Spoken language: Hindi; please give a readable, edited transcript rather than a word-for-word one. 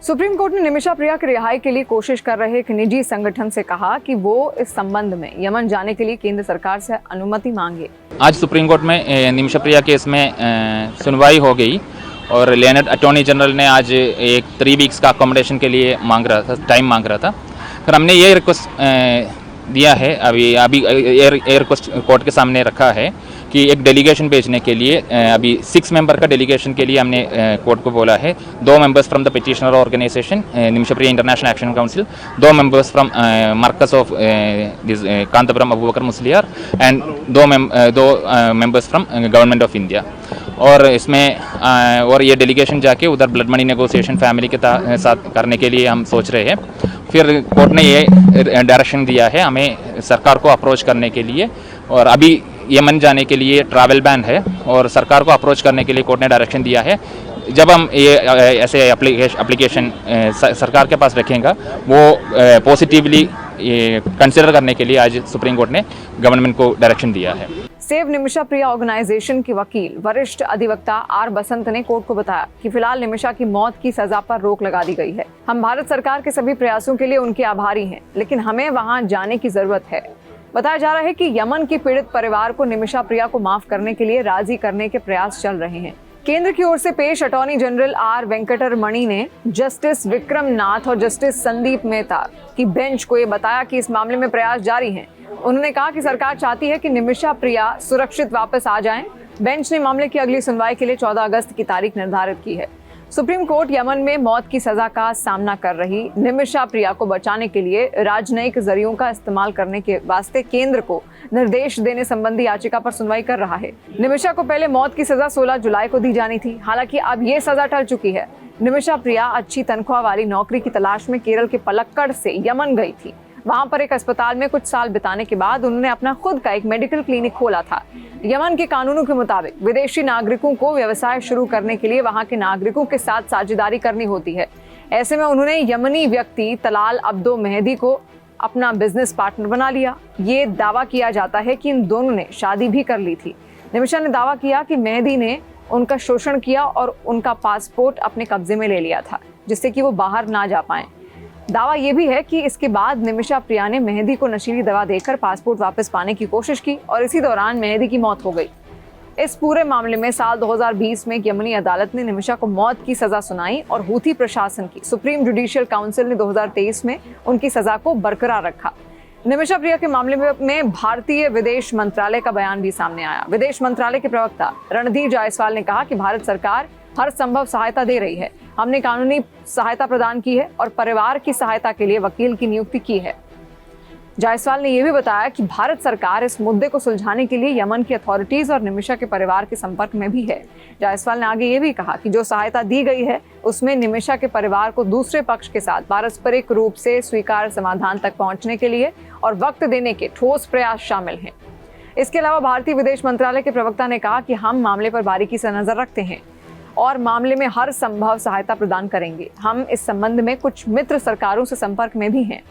सुप्रीम कोर्ट ने निमिषा प्रिया की रिहाई के लिए कोशिश कर रहे एक निजी संगठन से कहा कि वो इस संबंध में यमन जाने के लिए केंद्र सरकार से अनुमति मांगे। आज सुप्रीम कोर्ट में निमिषा प्रिया केस में सुनवाई हो गई और लेनेट अटॉर्नी जनरल ने आज एक 3 वीक्स का अकोमोडेशन के लिए टाइम मांग रहा था। फिर हमने ये रिक्वेस्ट दिया है, अभी ये रिक्वेस्ट कोर्ट के सामने रखा है कि एक डेलीगेशन भेजने के लिए अभी 6 मेंबर का डेलीगेशन के लिए हमने कोर्ट को बोला है। 2 members from the petitioner organisation Nimisha Priya international action council, 2 members from Markaz of Kanthapuram Abu Bakr Musliyar and 2 members from government of India. और इसमें और ये डेलीगेशन जाके उधर ब्लड मनी नेगोशिएशन फैमिली के साथ करने के लिए हम सोच रहे हैं। फिर कोर्ट ने ये डायरेक्शन दिया है हमें सरकार को अप्रोच करने के लिए, और अभी यमन जाने के लिए ट्रैवल बैन है और सरकार को अप्रोच करने के लिए कोर्ट ने डायरेक्शन दिया है। जब हम ये ऐसे एप्लीकेशन सरकार के पास रखेंगे वो पॉजिटिवली कंसिडर करने के लिए आज सुप्रीम कोर्ट ने गवर्नमेंट को डायरेक्शन दिया है। सेव निमिषा प्रिया ऑर्गेनाइजेशन के वकील वरिष्ठ अधिवक्ता आर बसंत ने कोर्ट को बताया कि फिलहाल निमिषा की मौत की सजा पर रोक लगा दी गई है। हम भारत सरकार के सभी प्रयासों के लिए उनके आभारी हैं, लेकिन हमें वहां जाने की जरूरत है। बताया जा रहा है कि यमन के पीड़ित परिवार को निमिषा प्रिया को माफ करने के लिए राजी करने के प्रयास चल रहे हैं। केंद्र की ओर से पेश अटॉर्नी जनरल आर वेंकटरमणि ने जस्टिस विक्रम नाथ और जस्टिस संदीप मेहता की बेंच को ये बताया कि इस मामले में प्रयास जारी हैं। उन्होंने कहा कि सरकार चाहती है कि निमिषा प्रिया सुरक्षित वापस आ जाएं। बेंच ने मामले की अगली सुनवाई के लिए 14 अगस्त की तारीख निर्धारित की है। सुप्रीम कोर्ट यमन में मौत की सजा का सामना कर रही निमिषा प्रिया को बचाने के लिए राजनयिक जरियों का इस्तेमाल करने के वास्ते केंद्र को निर्देश देने संबंधी याचिका पर सुनवाई कर रहा है। निमिषा को पहले मौत की सजा 16 जुलाई को दी जानी थी, हालांकि अब ये सजा टल चुकी है। निमिषा प्रिया अच्छी तनख्वाह वाली नौकरी की तलाश में केरल के पलक्कड़ से यमन गई थी। वहां पर एक अस्पताल में कुछ साल बिताने के बाद उन्होंने अपना खुद का एक मेडिकल क्लिनिक खोला था। यमन के कानूनों के मुताबिक विदेशी नागरिकों को व्यवसाय शुरू करने के लिए वहां के नागरिकों के साथ साझेदारी करनी होती है। ऐसे में उन्होंने यमनी व्यक्ति तलाल अब्दो मेहदी को अपना बिजनेस पार्टनर बना लिया। ये दावा किया जाता है कि इन दोनों ने शादी भी कर ली थी। निमिषा ने दावा किया कि मेहदी ने उनका शोषण किया और उनका पासपोर्ट अपने कब्जे में ले लिया था, जिससे कि वो बाहर ना जा पाए। दावा यह भी है कि इसके बाद निमिषा प्रिया ने मेहदी को नशीली दवा देकर पासपोर्ट वापस पाने की कोशिश की और इसी दौरान मेहदी की मौत हो गई। इस पूरे मामले में साल 2020 में यमनी अदालत ने निमिषा को मौत की सजा सुनाई और हूथी प्रशासन की सुप्रीम जुडिशियल काउंसिल ने 2023 में उनकी सजा को बरकरार रखा। निमिषा प्रिया के मामले में भारतीय विदेश मंत्रालय का बयान भी सामने आया। विदेश मंत्रालय के प्रवक्ता रणधीर जायसवाल ने कहा कि भारत सरकार हर संभव सहायता दे रही है। हमने कानूनी सहायता प्रदान की है और परिवार की सहायता के लिए वकील की नियुक्ति की है। जायसवाल ने यह भी बताया कि भारत सरकार इस मुद्दे को सुलझाने के लिए यमन की अथॉरिटीज और निमिषा के परिवार के संपर्क में भी है। जायसवाल ने आगे ये भी कहा कि जो सहायता दी गई है उसमें निमिषा के परिवार को दूसरे पक्ष के साथ पारस्परिक रूप से स्वीकार्य समाधान तक पहुंचने के लिए और वक्त देने के ठोस प्रयास शामिल हैं। इसके अलावा भारतीय विदेश मंत्रालय के प्रवक्ता ने कहा कि हम मामले पर बारीकी से नजर रखते हैं और मामले में हर संभव सहायता प्रदान करेंगे। हम इस संबंध में कुछ मित्र सरकारों से संपर्क में भी हैं।